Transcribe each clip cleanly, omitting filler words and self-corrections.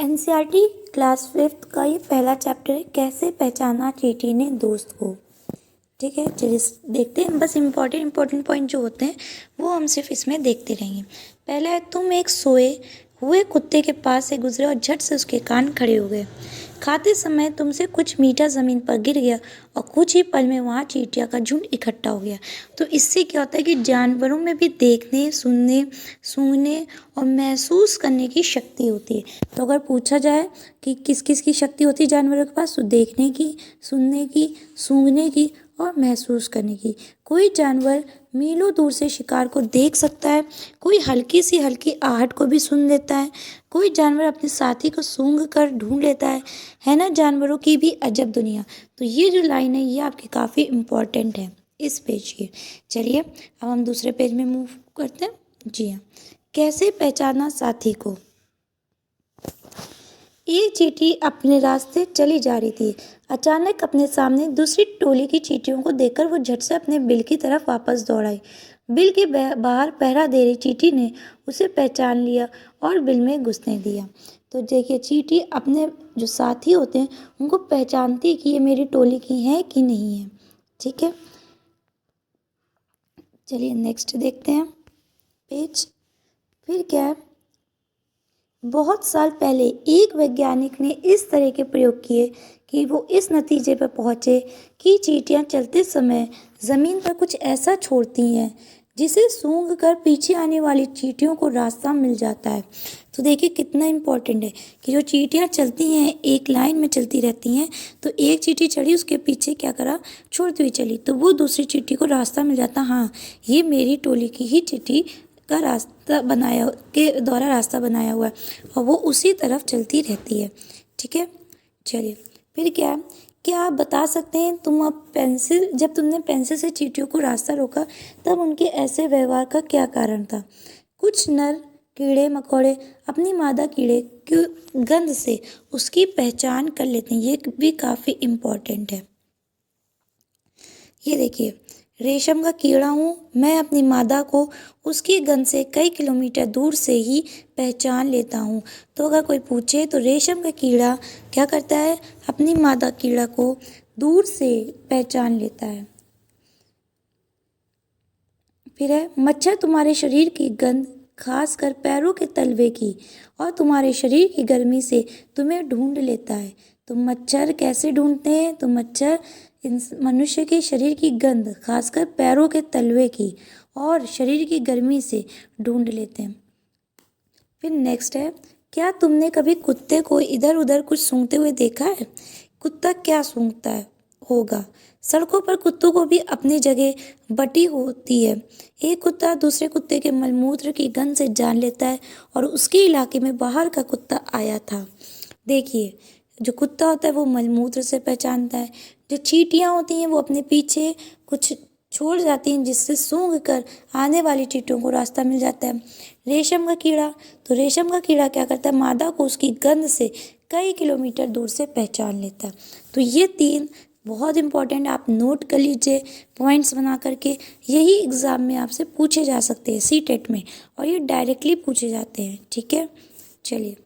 NCERT class 5th का ये पहला चैप्टर है, कैसे पहचाना चींटी ने दोस्त को। ठीक है, चलिए देखते हैं। बस इम्पोर्टेंट पॉइंट जो होते हैं वो हम सिर्फ इसमें देखते रहेंगे। पहला है, तुम एक सोए हुए कुत्ते के पास से गुजरे और झट से उसके कान खड़े हो गए। खाते समय तुमसे कुछ मीठा ज़मीन पर गिर गया और कुछ ही पल में वहाँ चींटियों का झुंड इकट्ठा हो गया। तो इससे क्या होता है कि जानवरों में भी देखने, सुनने, सूंघने और महसूस करने की शक्ति होती है। तो अगर पूछा जाए कि किस किस की शक्ति होती है जानवरों के पास, तो देखने की, सुनने की, सूंघने की और महसूस करने की। कोई जानवर मीलों दूर से शिकार को देख सकता है, कोई हल्की आहट को भी सुन लेता है, कोई जानवर अपने साथी को सूंघ कर ढूंढ लेता है ना। जानवरों की भी अजब दुनिया। तो ये जो लाइन है ये आपकी काफ़ी इम्पोर्टेंट है इस पेज की। चलिए अब हम दूसरे पेज में मूव करते हैं। जी हाँ, कैसे पहचाना साथी को। एक चींटी अपने रास्ते चली जा रही थी। अचानक अपने सामने दूसरी टोली की चींटियों को देखकर वो झट से अपने बिल की तरफ वापस दौड़ आई। बिल के बाहर पहरा दे रही चींटी ने उसे पहचान लिया और बिल में घुसने दिया। तो देखिए, चींटी अपने जो साथी होते हैं उनको पहचानती है कि ये मेरी टोली की है कि नहीं है। ठीक है, चलिए नेक्स्ट देखते हैं पेज। फिर क्या है, बहुत साल पहले एक वैज्ञानिक ने इस तरह के प्रयोग किए कि वो इस नतीजे पर पहुंचे कि चींटियां चलते समय ज़मीन पर कुछ ऐसा छोड़ती हैं जिसे सूंघ कर पीछे आने वाली चींटियों को रास्ता मिल जाता है। तो देखिए कितना इम्पोर्टेंट है कि जो चींटियां चलती हैं एक लाइन में चलती रहती हैं, तो एक चींटी चढ़ी, उसके पीछे क्या करा, छोड़ती हुई चली, तो वो दूसरी चींटी को रास्ता मिल जाता। हाँ, ये मेरी टोली की ही चींटी का रास्ता बनाया के द्वारा रास्ता बनाया हुआ है और वो उसी तरफ चलती रहती है। ठीक है, चलिए फिर क्या आप बता सकते हैं जब तुमने पेंसिल से चींटियों को रास्ता रोका तब उनके ऐसे व्यवहार का क्या कारण था। कुछ नर कीड़े मकोड़े अपनी मादा कीड़े की गंध से उसकी पहचान कर लेते हैं। ये भी काफ़ी इम्पोर्टेंट है। ये देखिए, रेशम का कीड़ा हूँ मैं, अपनी मादा को उसकी गंध से कई किलोमीटर दूर से ही पहचान लेता हूँ। तो अगर कोई पूछे तो रेशम का कीड़ा क्या करता है, अपनी मादा कीड़ा को दूर से पहचान लेता है। फिर है, मच्छर तुम्हारे शरीर की गंध, खासकर पैरों के तलवे की, और तुम्हारे शरीर की गर्मी से तुम्हें ढूंढ लेता है। तो मच्छर कैसे ढूंढते हैं, तो मच्छर मनुष्य के शरीर की गंध, खासकर पैरों के तलवे की और शरीर की गर्मी से ढूंढ लेते हैं। फिर नेक्स्ट है, क्या तुमने कभी कुत्ते को इधर उधर कुछ सूंघते हुए देखा है। कुत्ता क्या सूंघता है होगा। सड़कों पर कुत्तों को भी अपनी जगह बटी होती है। एक कुत्ता दूसरे कुत्ते के मलमूत्र की गंध से जान लेता है और उसके इलाके में बाहर का कुत्ता आया था। देखिए, जो कुत्ता होता है वो मलमूत्र से पहचानता है। जो चींटियाँ होती हैं वो अपने पीछे कुछ छोड़ जाती हैं जिससे सूंघ कर आने वाली चींटियों को रास्ता मिल जाता है। रेशम का कीड़ा, तो रेशम का कीड़ा क्या करता है, मादा को उसकी गंध से कई किलोमीटर दूर से पहचान लेता है। तो ये 3 बहुत इंपॉर्टेंट, आप नोट कर लीजिए पॉइंट्स बना करके। यही एग्ज़ाम में आपसे पूछे जा सकते हैं सीटेट में, और ये डायरेक्टली पूछे जाते हैं। ठीक है, चलिए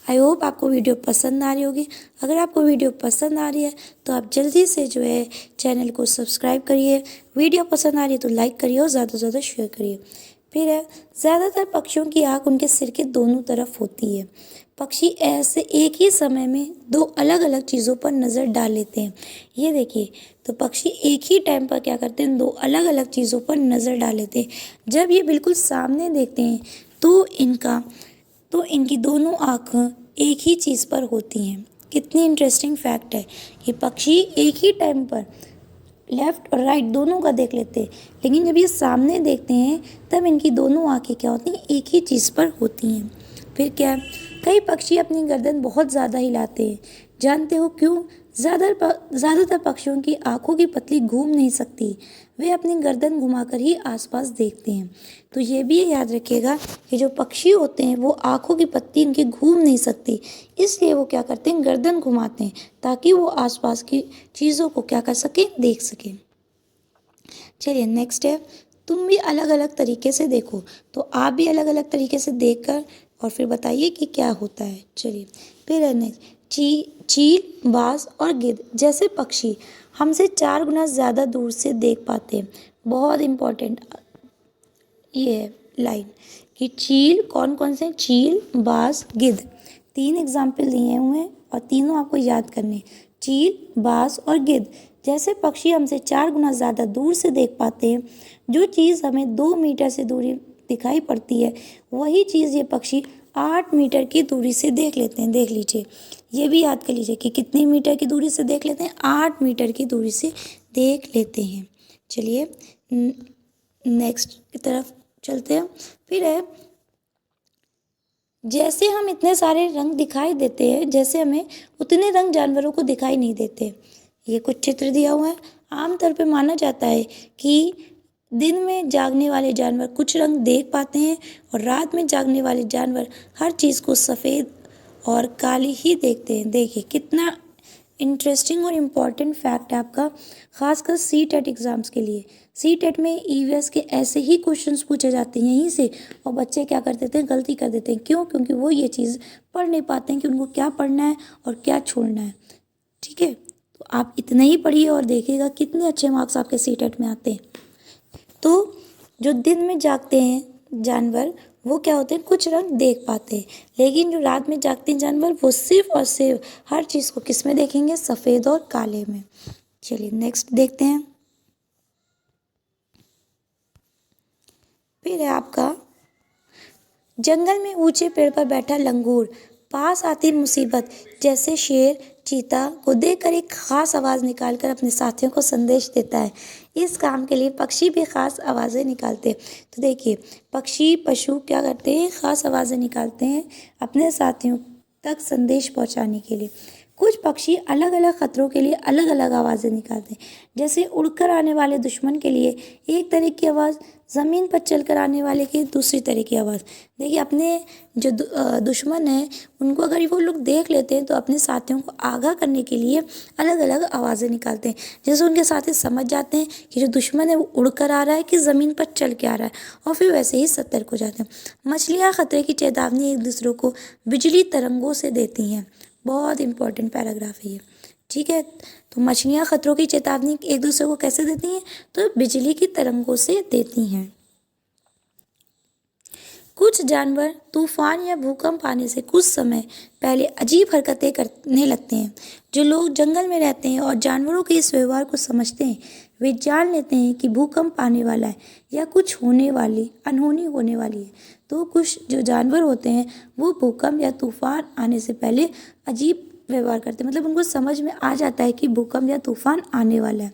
आई होप आपको वीडियो पसंद आ रही होगी। अगर आपको वीडियो पसंद आ रही है तो आप जल्दी से जो है चैनल को सब्सक्राइब करिए। वीडियो पसंद आ रही है तो लाइक करिए और ज़्यादा से ज़्यादा शेयर करिए। फिर है, ज़्यादातर पक्षियों की आँख उनके सिर के दोनों तरफ होती है। पक्षी ऐसे एक ही समय में 2 अलग अलग चीज़ों पर नज़र डाल लेते हैं। ये देखिए, तो पक्षी एक ही टाइम पर क्या करते हैं, 2 अलग अलग चीज़ों पर नज़र डाल लेते हैं। जब ये बिल्कुल सामने देखते हैं तो इनकी दोनों आँखें एक ही चीज़ पर होती हैं। कितनी इंटरेस्टिंग फैक्ट है। ये पक्षी एक ही टाइम पर लेफ्ट और राइट दोनों का देख लेते हैं, लेकिन जब ये सामने देखते हैं तब इनकी दोनों आँखें क्या होती हैं, एक ही चीज़ पर होती हैं। फिर क्या, कई पक्षी अपनी गर्दन बहुत ज़्यादा हिलाते हैं। जानते हो क्यों। ज़्यादातर पक्षियों की आँखों की पतली घूम नहीं सकती, वे अपनी गर्दन घुमाकर ही आसपास देखते हैं। तो ये भी याद रखिएगा कि जो पक्षी होते हैं वो आँखों की पत्ती इनकी घूम नहीं सकती, इसलिए वो क्या करते हैं, गर्दन घुमाते हैं ताकि वो आसपास की चीज़ों को क्या कर सकें, देख सकें। चलिए नेक्स्ट है, तुम भी अलग अलग तरीके से देखो। तो आप भी अलग अलग तरीके से देखकर और फिर बताइए कि क्या होता है। चलिए फिर है नेक्स्ट, चील, बाज और गिद्ध जैसे पक्षी हमसे 4 गुना ज़्यादा दूर से देख पाते हैं। बहुत इम्पोर्टेंट ये है लाइन कि चील, कौन कौन से, चील, बाज, गिद्ध, 3 एग्जाम्पल दिए हुए हैं और तीनों आपको याद करने। चील, बाज और गिद्ध जैसे पक्षी हमसे 4 गुना ज़्यादा दूर से देख पाते हैं। जो चीज़ हमें 2 मीटर से दूरी दिखाई पड़ती है, वही चीज़ ये पक्षी 8 मीटर की दूरी से देख लेते हैं। देख लीजिए, ये भी याद कर लीजिए कि कितनी मीटर की दूरी से देख लेते हैं, 8 मीटर की दूरी से देख लेते हैं। चलिए नेक्स्ट की तरफ चलते हैं। फिर है, जैसे हम इतने सारे रंग दिखाई देते हैं, जैसे हमें उतने रंग जानवरों को दिखाई नहीं देते। ये कुछ चित्र दिया हुआ है। आमतौर पे माना जाता है कि दिन में जागने वाले जानवर कुछ रंग देख पाते हैं और रात में जागने वाले जानवर हर चीज़ को सफ़ेद और काली ही देखते हैं। देखिए कितना इंटरेस्टिंग और इम्पॉर्टेंट फैक्ट है आपका, खासकर सी टेट एग्ज़ाम्स के लिए। सी टेट में ईवीएस के ऐसे ही क्वेश्चंस पूछे जाते हैं यहीं से, और बच्चे क्या कर देते हैं, गलती कर देते हैं। क्यों? क्योंकि वो ये चीज़ पढ़ नहीं पाते हैं कि उनको क्या पढ़ना है और क्या छोड़ना है। ठीक है, तो आप इतना ही पढ़िए और देखिएगा कितने अच्छे मार्क्स आपके सी टेट में आते हैं। तो जो दिन में जागते हैं जानवर वो क्या होते हैं, कुछ रंग देख पाते हैं, लेकिन जो रात में जागते हैं जानवर वो सिर्फ और सिर्फ हर चीज़ को किस में देखेंगे, सफ़ेद और काले में। चलिए नेक्स्ट देखते हैं। फिर है आपका, जंगल में ऊंचे पेड़ पर बैठा लंगूर पास आती मुसीबत जैसे शेर, चीता को देखकर एक खास आवाज़ निकालकर अपने साथियों को संदेश देता है। इस काम के लिए पक्षी भी खास आवाज़ें निकालते हैं। तो देखिए, पक्षी, पशु क्या करते हैं, खास आवाज़ें निकालते हैं अपने साथियों तक संदेश पहुंचाने के लिए। कुछ पक्षी अलग अलग खतरों के लिए अलग अलग आवाज़ें निकालते हैं। जैसे उड़कर आने वाले दुश्मन के लिए एक तरह की आवाज़, ज़मीन पर चलकर आने वाले की दूसरी तरह की आवाज़। देखिए, अपने जो दुश्मन हैं उनको अगर वो लोग देख लेते हैं तो अपने साथियों को आगाह करने के लिए अलग अलग आवाज़ें निकालते हैं। जैसे उनके साथी समझ जाते हैं कि जो दुश्मन है वो उड़कर आ रहा है कि ज़मीन पर चल के आ रहा है, और फिर वैसे ही सतर्क हो जाते हैं। मछलियाँ खतरे की चेतावनी एक दूसरे को बिजली तरंगों से देती हैं। बहुत इंपॉर्टेंट पैराग्राफ है ये। ठीक है, तो मछलियाँ खतरों की चेतावनी एक दूसरे को कैसे देती हैं, तो बिजली की तरंगों से देती हैं। कुछ जानवर तूफान या भूकंप आने से कुछ समय पहले अजीब हरकतें करने लगते हैं। जो लोग जंगल में रहते हैं और जानवरों के इस व्यवहार को समझते हैं, वे जान लेते हैं कि भूकंप आने वाला है या कुछ अनहोनी होने वाली है। तो कुछ जो जानवर होते हैं वो भूकंप या तूफान आने से पहले अजीब व्यवहार करते हैं, मतलब उनको समझ में आ जाता है कि भूकंप या तूफान आने वाला है।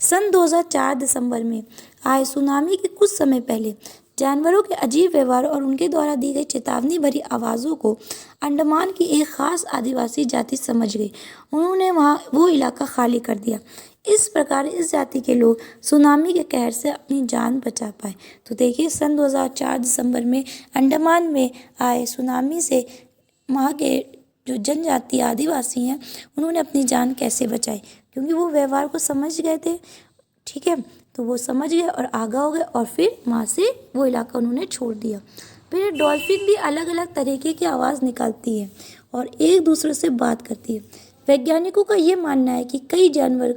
सन 2004 दिसंबर में आए सुनामी के कुछ समय पहले जानवरों के अजीब व्यवहार और उनके द्वारा दी गई चेतावनी भरी आवाज़ों को अंडमान की एक खास आदिवासी जाति समझ गई। उन्होंने वहाँ वो इलाका खाली कर दिया। इस प्रकार इस जाति के लोग सुनामी के कहर से अपनी जान बचा पाए। तो देखिए, सन 2004 दिसंबर में अंडमान में आए सुनामी से वहाँ के जो जनजाति आदिवासी हैं उन्होंने अपनी जान कैसे बचाई, क्योंकि वो व्यवहार को समझ गए थे। ठीक है, तो वो समझ गए और आगाह हो गए और फिर वहाँ से वो इलाका उन्होंने छोड़ दिया। फिर डॉल्फिन भी अलग अलग तरीके की आवाज़ निकालती है और एक दूसरे से बात करती है। वैज्ञानिकों का ये मानना है कि कई जानवर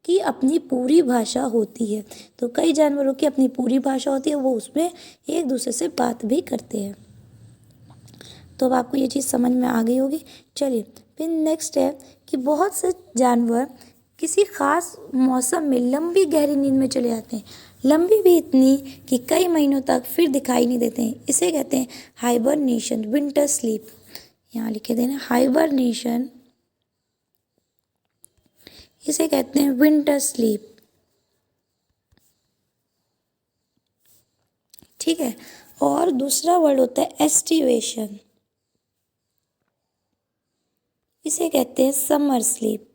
की अपनी पूरी भाषा होती है। तो कई जानवरों की अपनी पूरी भाषा होती है, वो उसमें एक दूसरे से बात भी करते हैं। तो अब आपको ये चीज़ समझ में आ गई होगी। चलिए फिर नेक्स्ट है कि बहुत से जानवर किसी खास मौसम में लंबी गहरी नींद में चले जाते हैं। लंबी भी इतनी कि कई महीनों तक फिर दिखाई नहीं देते हैं। इसे कहते हैं हाइबरनेशन, विंटर स्लीप। यहाँ लिखे देना हाइबरनेशन, इसे कहते हैं विंटर स्लीप। ठीक है, और दूसरा वर्ड होता है एस्टिवेशन, इसे कहते हैं समर स्लीप।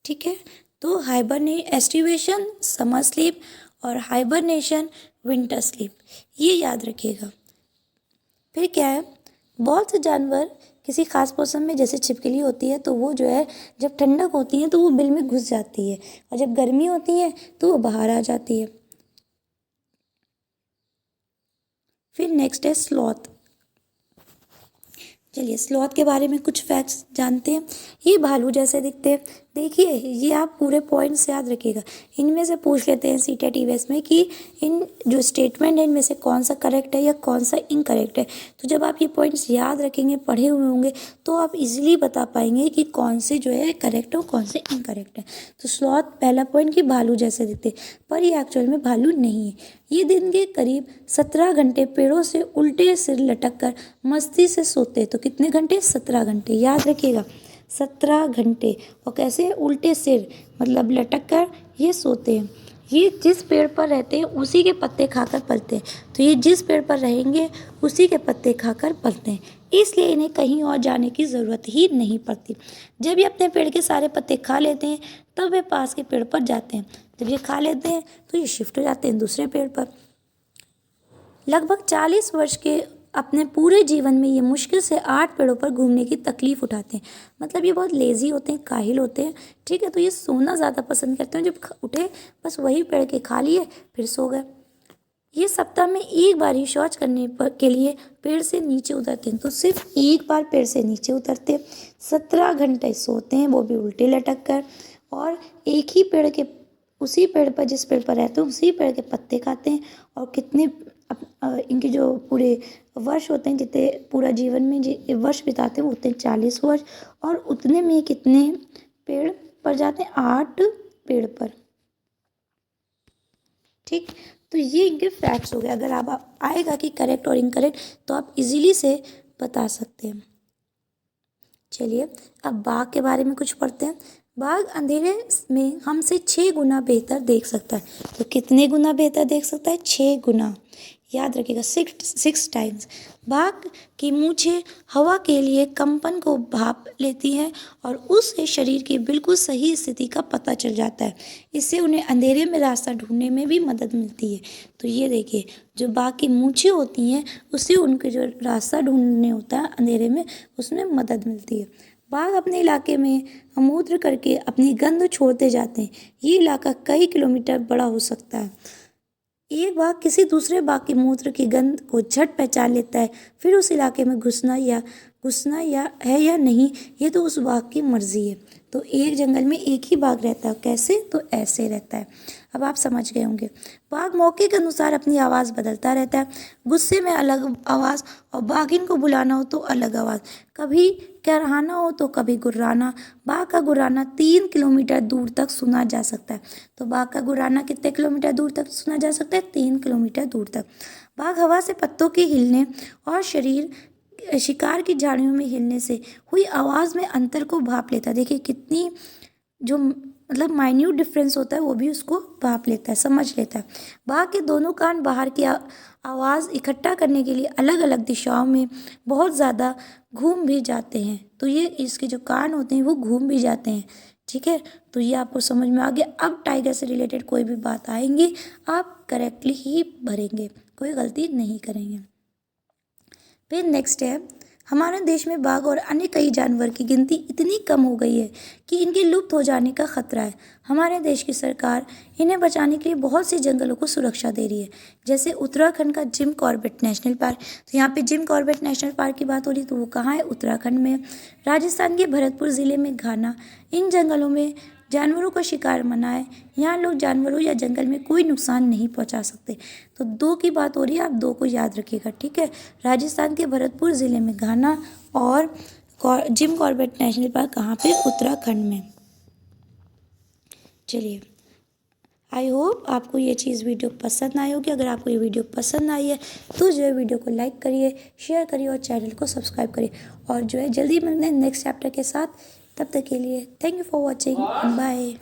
ठीक है, तो एस्टिवेशन समर स्लीप और हाइबरनेशन विंटर स्लीप, ये याद रखिएगा। फिर क्या है, बहुत से जानवर किसी खास मौसम में, जैसे छिपकली होती है तो वो जो है जब ठंडक होती है तो वो बिल में घुस जाती है, और जब गर्मी होती है तो वो बाहर आ जाती है। फिर नेक्स्ट है स्लॉथ। चलिए स्लॉथ के बारे में कुछ फैक्ट्स जानते हैं। ये भालू जैसे दिखते हैं। देखिए ये आप पूरे पॉइंट्स याद रखिएगा। इनमें से पूछ लेते हैं सीटेट ईवीएस में कि इन जो स्टेटमेंट है इनमें से कौन सा करेक्ट है या कौन सा इनकरेक्ट है। तो जब आप ये पॉइंट्स याद रखेंगे, पढ़े हुए होंगे, तो आप इजीली बता पाएंगे कि कौन से जो है करेक्ट है और कौन से इनकरेक्ट है। तो स्लॉथ पहला पॉइंट कि भालू जैसे दिखते, पर ये एक्चुअल में भालू नहीं है। ये दिन के करीब 17 घंटे पेड़ों से उल्टे सिर लटक कर मस्ती से सोते। तो कितने घंटे? 17 घंटे, याद रखिएगा 17 घंटे। और कैसे? उल्टे सिर, मतलब लटक कर ये सोते हैं। ये जिस पेड़ पर रहते हैं उसी के पत्ते खाकर पलते हैं। तो ये जिस पेड़ पर रहेंगे उसी के पत्ते खाकर पलते हैं, इसलिए इन्हें कहीं और जाने की ज़रूरत ही नहीं पड़ती। जब ये अपने पेड़ के सारे पत्ते खा लेते हैं तब वे पास के पेड़ पर जाते हैं। जब ये खा लेते हैं तो ये शिफ्ट हो जाते हैं दूसरे पेड़ पर। लगभग 40 वर्ष के अपने पूरे जीवन में ये मुश्किल से 8 पेड़ों पर घूमने की तकलीफ उठाते हैं। मतलब ये बहुत लेज़ी होते हैं, काहिल होते हैं, ठीक है। तो ये सोना ज़्यादा पसंद करते हैं। जब उठे बस वही पेड़ के खा लिए फिर सो गए। ये सप्ताह में एक बार ही शौच करने के लिए पेड़ से नीचे उतरते हैं। तो सिर्फ एक बार पेड़ से नीचे उतरते, 17 घंटे सोते हैं, वो भी उल्टे लटक कर, और एक ही पेड़ के, उसी पेड़ पर जिस पेड़ पर रहते हैं उसी पेड़ के पत्ते खाते हैं। और कितने इनके जो पूरे वर्ष होते हैं, जितने पूरा जीवन में वर्ष बिताते हैं वो उतने 40 वर्ष, और उतने में कितने पेड़ पर जाते हैं? 8 पेड़ पर, ठीक। तो ये इनके फैक्ट्स हो गए। अगर आप आएगा कि करेक्ट और इनकरेक्ट तो आप इजीली से बता सकते हैं। चलिए अब बाघ के बारे में कुछ पढ़ते हैं। बाघ अंधेरे में हमसे 6 गुना बेहतर देख सकता है। तो कितने गुना बेहतर देख सकता है? 6 गुना, याद रखिएगा, 6 टाइम्स। बाघ की मूंछें हवा के लिए कंपन को भाप लेती हैं और उससे शरीर की बिल्कुल सही स्थिति का पता चल जाता है। इससे उन्हें अंधेरे में रास्ता ढूंढने में भी मदद मिलती है। तो ये देखिए, जो बाघ की मूंछें होती हैं उससे उनके जो रास्ता ढूंढने होता है अंधेरे में, उसमें मदद मिलती है। बाघ अपने इलाके में मूत्र करके अपनी गंध छोड़ते जाते हैं। ये इलाका कई किलोमीटर बड़ा हो सकता है। एक बाघ किसी दूसरे बाघ के मूत्र की गंध को झट पहचान लेता है। फिर उस इलाके में घुसना या नहीं, ये तो उस बाघ की मर्जी है। तो एक जंगल में एक ही बाघ रहता है। कैसे? तो ऐसे रहता है। अब आप समझ गए होंगे। बाघ मौके के अनुसार अपनी आवाज़ बदलता रहता है। गुस्से में अलग आवाज़, और बाघिन को बुलाना हो तो अलग आवाज़। कभी करहाना हो तो कभी गुर्राना। बाघ का गुर्राना 3 किलोमीटर दूर तक सुना जा सकता है। तो बाघ का गुर्राना कितने किलोमीटर दूर तक सुना जा सकता है? 3 किलोमीटर दूर तक। बाघ हवा से पत्तों के हिलने और शिकार की झाड़ियों में हिलने से हुई आवाज़ में अंतर को भाप लेता है। देखिए कितनी जो मतलब माइन्यूट डिफरेंस होता है वो भी उसको भाप लेता है, समझ लेता है। बाघ के दोनों कान बाहर की आवाज़ इकट्ठा करने के लिए अलग अलग दिशाओं में बहुत ज़्यादा घूम भी जाते हैं। तो ये इसके जो कान होते हैं वो घूम भी जाते हैं, ठीक है। तो ये आपको समझ में आ गया। अब टाइगर से रिलेटेड कोई भी बात आएंगी आप करेक्टली ही भरेंगे, कोई गलती नहीं करेंगे। फिर नेक्स्ट है, हमारे देश में बाघ और अन्य कई जानवर की गिनती इतनी कम हो गई है कि इनके लुप्त हो जाने का खतरा है। हमारे देश की सरकार इन्हें बचाने के लिए बहुत से जंगलों को सुरक्षा दे रही है। जैसे उत्तराखंड का जिम कॉर्बेट नेशनल पार्क। तो यहाँ पे जिम कॉर्बेट नेशनल पार्क की बात हो रही, तो वो कहाँ है? उत्तराखंड में। राजस्थान के भरतपुर ज़िले में घाना। इन जंगलों में जानवरों का शिकार मना है। यहाँ लोग जानवरों या जंगल में कोई नुकसान नहीं पहुँचा सकते। तो 2 की बात हो रही है, आप 2 को याद रखिएगा, ठीक है। राजस्थान के भरतपुर ज़िले में घाना, और जिम कॉर्बेट नेशनल पार्क कहाँ पे? उत्तराखंड में। चलिए, आई होप आपको ये चीज़ वीडियो पसंद आई होगी। अगर आपको ये वीडियो पसंद आई है तो जो है वीडियो को लाइक करिए, शेयर करिए और चैनल को सब्सक्राइब करिए। और जो है जल्दी मिलते हैं नेक्स्ट चैप्टर के साथ। तब तक के लिए thank you for watching, bye.